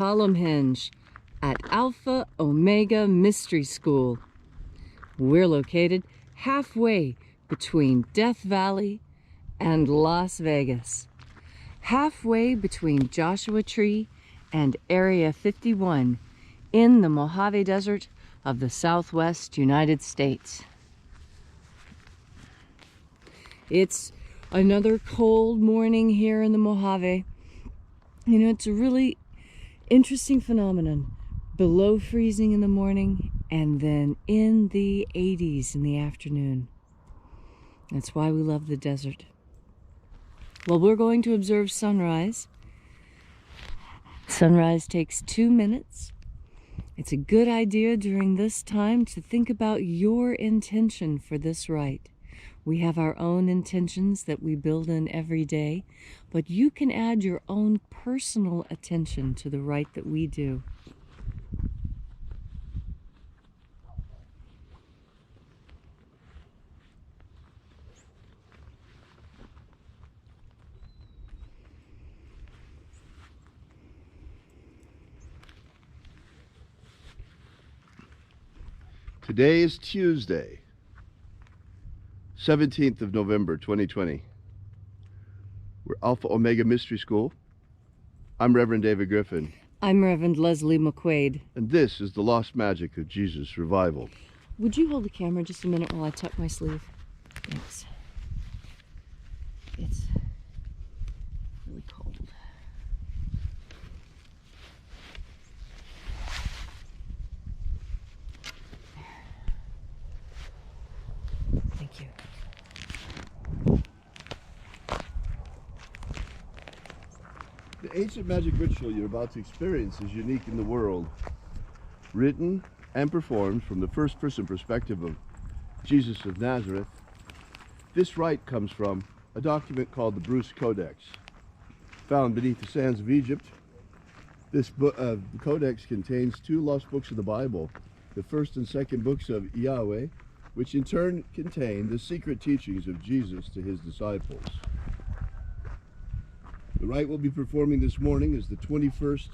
Column hinge at Alpha Omega Mystery School. We're located halfway between Death Valley and Las Vegas, halfway between Joshua Tree and Area 51 in the Mojave Desert of the Southwest United States. It's another cold morning here in the Mojave. You know, it's a really interesting phenomenon. Below freezing in the morning and then in the 80s in the afternoon. That's why we love the desert. Well, we're going to observe sunrise. Sunrise takes 2 minutes. It's a good idea during this time to think about your intention for this rite. We have our own intentions that we build in every day, but you can add your own personal attention to the rite that we do. Today is Tuesday, 17th of November, 2020. We're Alpha Omega Mystery School. I'm Reverend David Griffin. I'm Reverend Leslie McQuaid. And this is the Lost Magic of Jesus Revival. Would you hold the camera just a minute while I tuck my sleeve? Thanks. It's really cold. Thank you. The ancient magic ritual you're about to experience is unique in the world. Written and performed from the first-person perspective of Jesus of Nazareth, this rite comes from a document called the Bruce Codex. Found beneath the sands of Egypt, this codex contains 2 lost books of the Bible, the first and second books of Yahweh, which in turn contain the secret teachings of Jesus to his disciples. The rite we'll be performing this morning is the 21st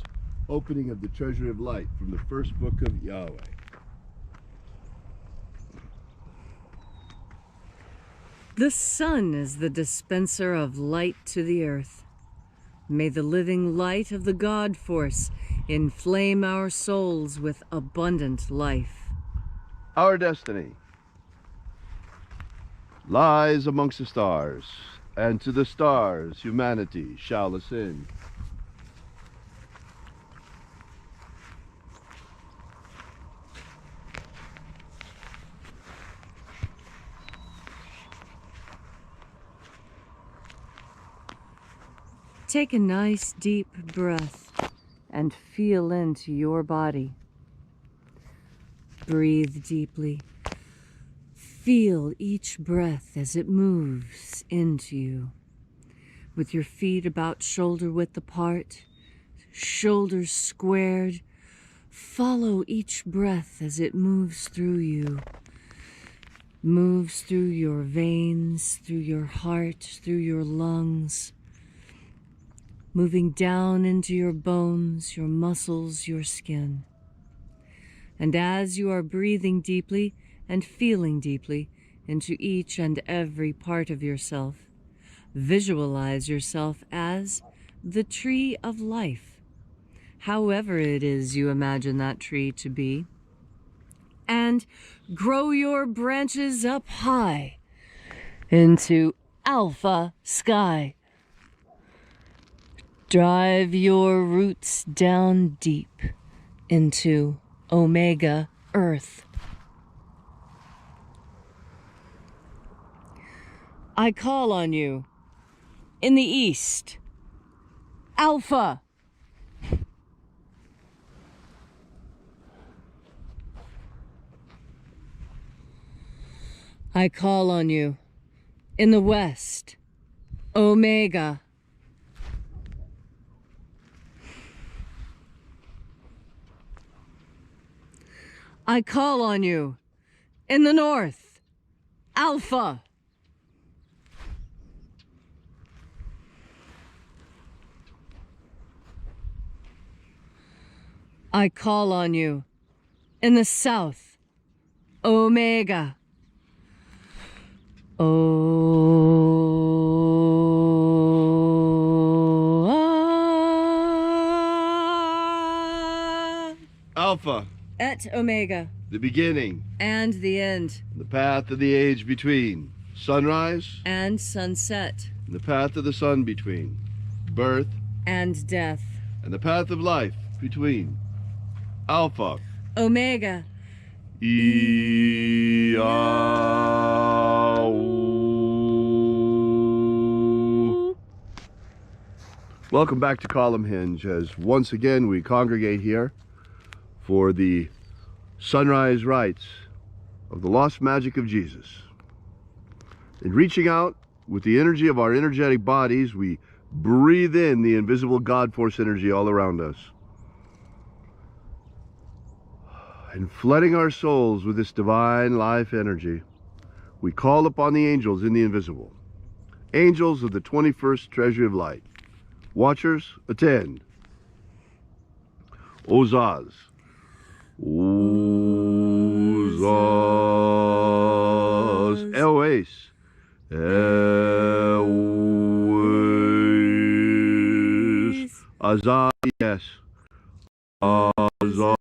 opening of the Treasury of Light from the first book of Yahweh. The sun is the dispenser of light to the earth. May the living light of the God force inflame our souls with abundant life. Our destiny lies amongst the stars, and to the stars humanity shall ascend. Take a nice deep breath and feel into your body. Breathe deeply. Feel each breath as it moves into you. With your feet about shoulder width apart, shoulders squared, follow each breath as it moves through you. Moves through your veins, through your heart, through your lungs. Moving down into your bones, your muscles, your skin. And as you are breathing deeply and feeling deeply into each and every part of yourself, visualize yourself as the tree of life, however it is you imagine that tree to be. And grow your branches up high into alpha sky. Drive your roots down deep into Omega Earth. I call on you in the east, Alpha. I call on you in the west, Omega. I call on you in the north, Alpha. I call on you. In the south, Omega. Alpha, Et Omega. the beginning, And the end. the path of the age between. Sunrise, And sunset. and the path of the sun between. Birth, And death. and the path of life between. Alpha, Omega. Welcome back to Column Hinge, as once again we congregate here for the sunrise rites of the lost magic of Jesus. In reaching out with the energy of our energetic bodies, we breathe in the invisible God force energy all around us. And flooding our souls with this divine life energy, we call upon the angels in the invisible. Angels of the 21st Treasury of Light. Watchers, attend. Ozaz. Ozaz. Eoes. Eoes. Azayes. Azayes.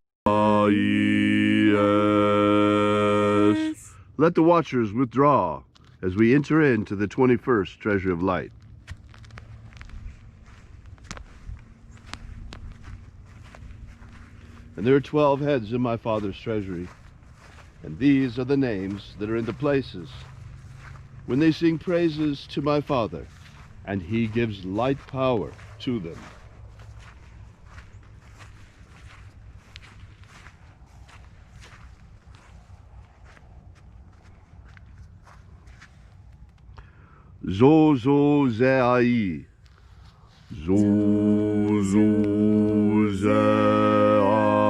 Let the watchers withdraw as we enter into the 21st Treasury of Light. And there are 12 heads in my Father's treasury, and these are the names that are in the places when they sing praises to my Father, and he gives light power to them. Zozo Zeai. Zozo Zeai.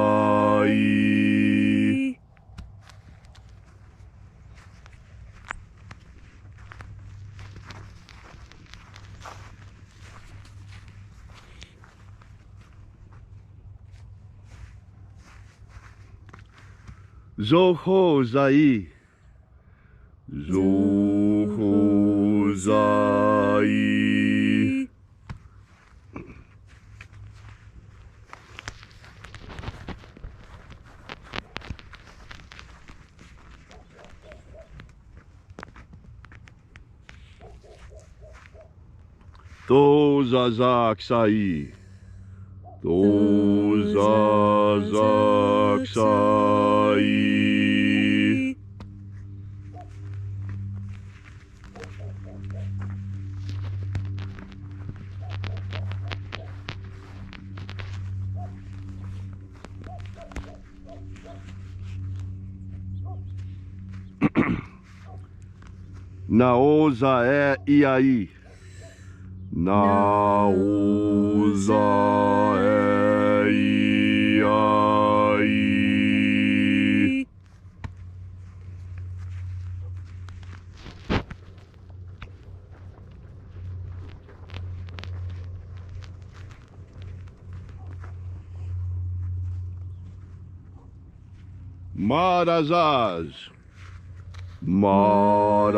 Zoho Zai. Zoho Zai. Tozazak Sai. Tozazak Sai. Naoza Iai. Naoza Iai. Marazaz. Marazaz.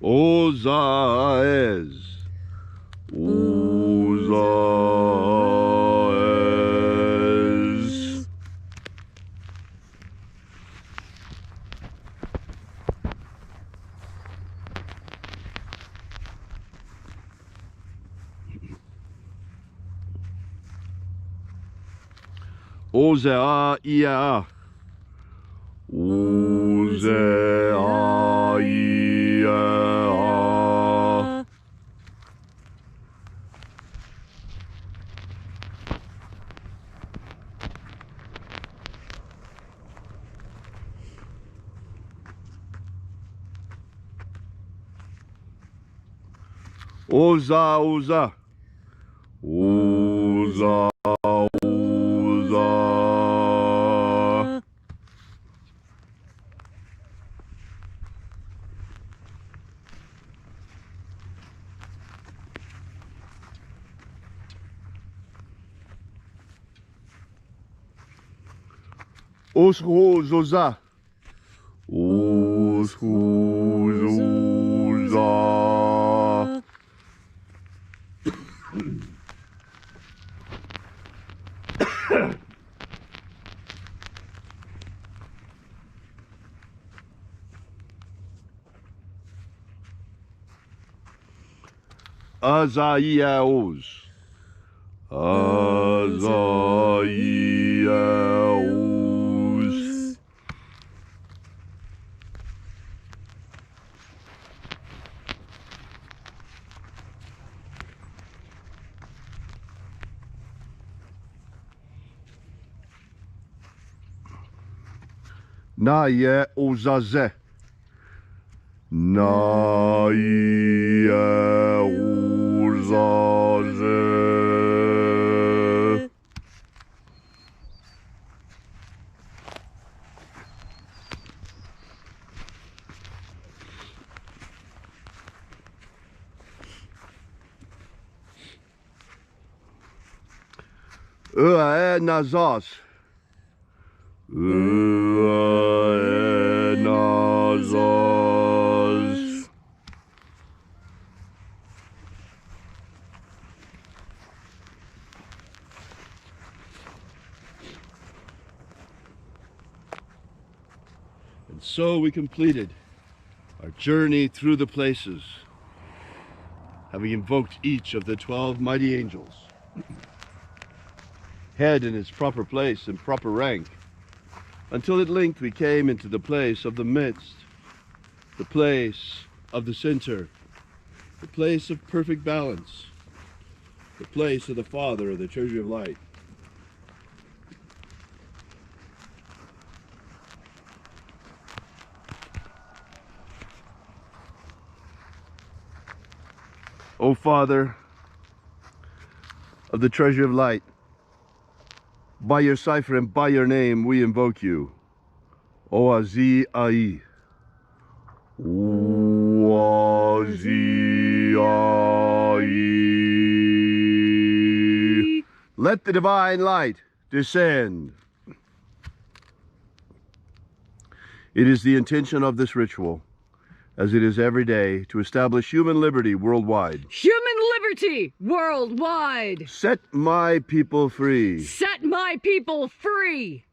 Ozaez. Ozaez. Ozea Ia. Ozea Ia. Oza Oza. Oza Oza. Osrozoza. Osrozoza. Azaiaos. Azaiaos. Naye ozaze. Naye ozaze. Uae nazas. Uae nazas. And so we completed our journey through the places, having invoked each of the 12 mighty angels, head in its proper place and proper rank, until at length we came into the place of the midst, the place of the center, the place of perfect balance, the place of the Father of the treasury of light. O Father of the treasury of light, by your cipher and by your name we invoke you. Oazi Ai. Oazi Ai. Let the divine light descend. It is the intention of this ritual, as it is every day, to establish human liberty worldwide. Human liberty worldwide. Set my people free. Set my people free.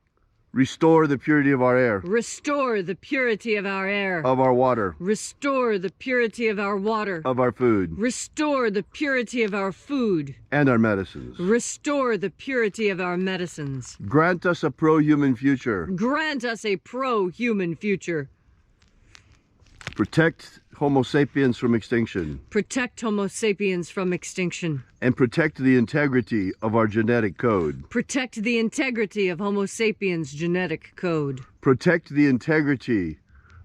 Restore the purity of our air. Restore the purity of our air. Of our water. Restore the purity of our water. Of our food. Restore the purity of our food. And our medicines. Restore the purity of our medicines. Grant us a pro-human future. Grant us a pro-human future. Protect Homo sapiens from extinction. Protect Homo sapiens from extinction. And protect the integrity of our genetic code. Protect the integrity of Homo sapiens' genetic code. Protect the integrity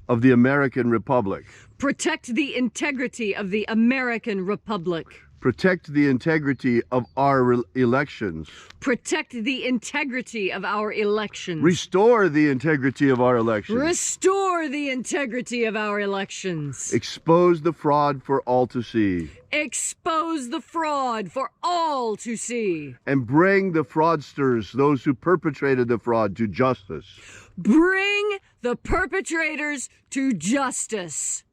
of the American Republic. Protect the integrity of the American Republic. Protect the integrity of our elections. Protect the integrity of our elections. Restore the integrity of our elections. Restore the integrity of our elections. Expose the fraud for all to see. Expose the fraud for all to see. And bring the fraudsters, those who perpetrated the fraud, to justice. Bring the perpetrators to justice.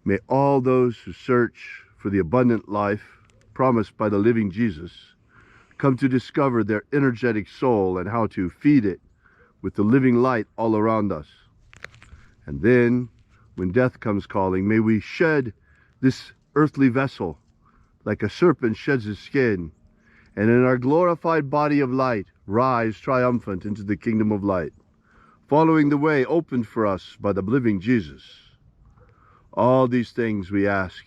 May all those who search for the abundant life promised by the living Jesus come to discover their energetic soul and how to feed it with the living light all around us. And then, when death comes calling, may we shed this earthly vessel like a serpent sheds his skin, and in our glorified body of light rise triumphant into the kingdom of light, following the way opened for us by the living Jesus. All these things we ask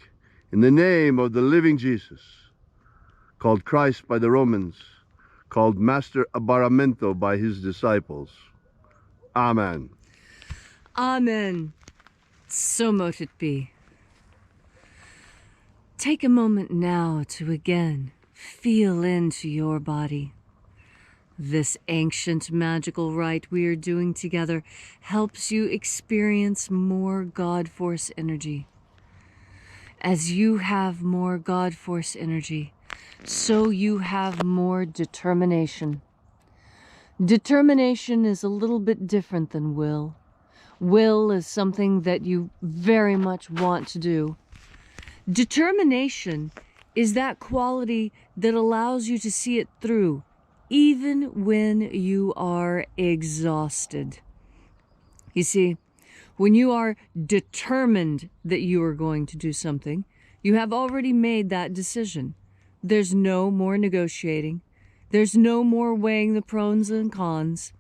in the name of the living Jesus, called Christ by the Romans, called Master Abaramento by his disciples. Amen. Amen. So mote it be. Take a moment now to again feel into your body. This ancient magical rite we are doing together helps you experience more God Force energy. As you have more God Force energy, so you have more determination. Determination is a little bit different than will. Will is something that you very much want to do. Determination is that quality that allows you to see it through, even when you are exhausted. You see, when you are determined that you are going to do something, you have already made that decision. There's no more negotiating. There's no more weighing the pros and cons.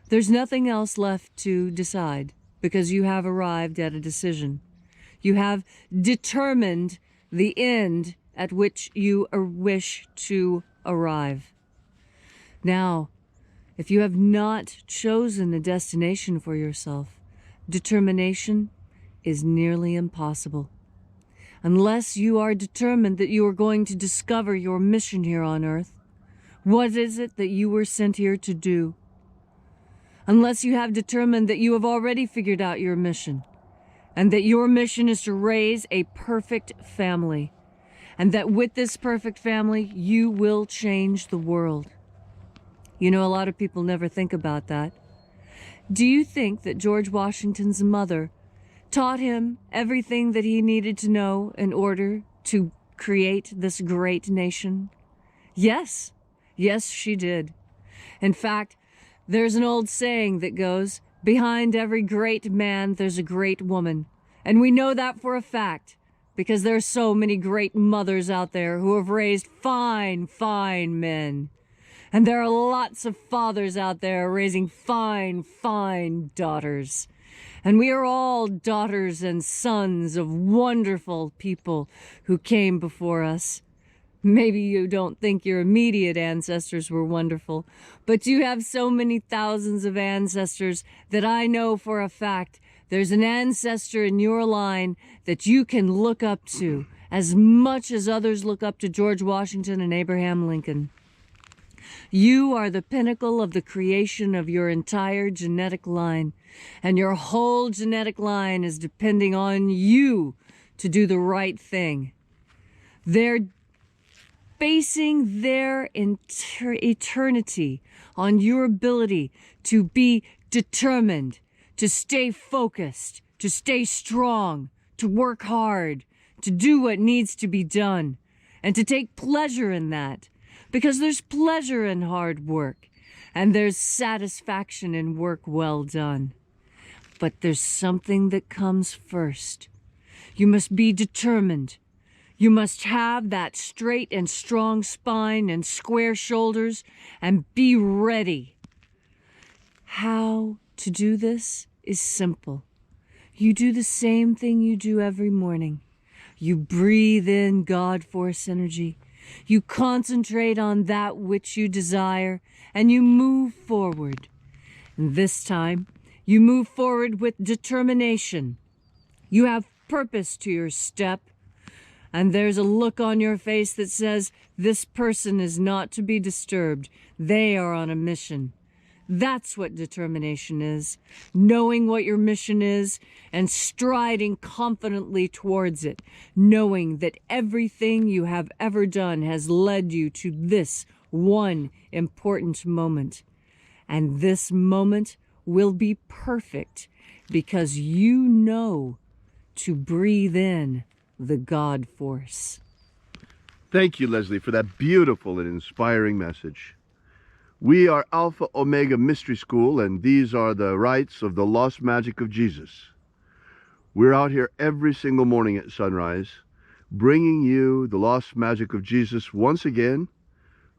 There's nothing else left to decide because you have arrived at a decision. You have determined the end at which you wish to arrive. Now, if you have not chosen a destination for yourself, determination is nearly impossible. Unless you are determined that you are going to discover your mission here on earth, what is it that you were sent here to do? Unless you have determined that you have already figured out your mission, and that your mission is to raise a perfect family, and that with this perfect family, you will change the world. You know, a lot of people never think about that. Do you think that George Washington's mother taught him everything that he needed to know in order to create this great nation? Yes. Yes, she did. In fact, there's an old saying that goes, behind every great man, there's a great woman. And we know that for a fact, because there are so many great mothers out there who have raised fine, fine men. And there are lots of fathers out there raising fine, fine daughters. And we are all daughters and sons of wonderful people who came before us. Maybe you don't think your immediate ancestors were wonderful, but you have so many thousands of ancestors that I know for a fact there's an ancestor in your line that you can look up to as much as others look up to George Washington and Abraham Lincoln. You are the pinnacle of the creation of your entire genetic line, and your whole genetic line is depending on you to do the right thing. They're basing their eternity on your ability to be determined, to stay focused, to stay strong, to work hard, to do what needs to be done, and to take pleasure in that. Because there's pleasure in hard work, and there's satisfaction in work well done. But there's something that comes first. You must be determined. You must have that straight and strong spine and square shoulders and be ready. How to do this is simple. You do the same thing you do every morning. You breathe in God force energy. You concentrate on that which you desire, and you move forward. And this time, you move forward with determination. You have purpose to your step, and there's a look on your face that says, this person is not to be disturbed. They are on a mission. That's what determination is, knowing what your mission is and striding confidently towards it, knowing that everything you have ever done has led you to this one important moment. And this moment will be perfect because you know to breathe in the God force. Thank you, Leslie, for that beautiful and inspiring message. We are Alpha Omega Mystery School, and these are the rites of the lost magic of Jesus. We're out here every single morning at sunrise, bringing you the lost magic of Jesus once again,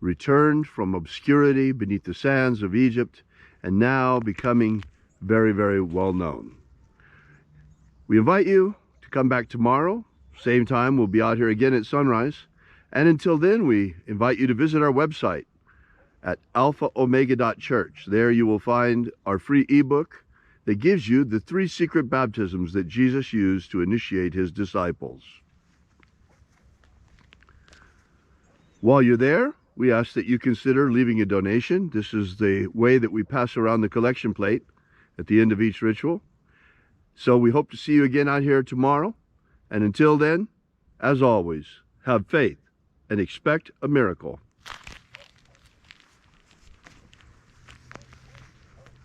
returned from obscurity beneath the sands of Egypt, and now becoming very, very well known. We invite you to come back tomorrow. Same time, we'll be out here again at sunrise. And until then, we invite you to visit our website at alphaomega.church. There you will find our free ebook that gives you the 3 secret baptisms that Jesus used to initiate his disciples. While you're there, we ask that you consider leaving a donation. This is the way that we pass around the collection plate at the end of each ritual. So we hope to see you again out here tomorrow. And until then, as always, have faith and expect a miracle.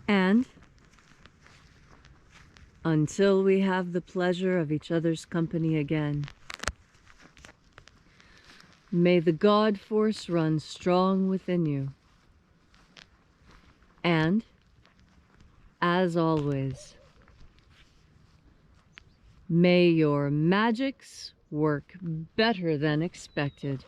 And until we have the pleasure of each other's company again, may the God force run strong within you. And, as always, may your magics work better than expected.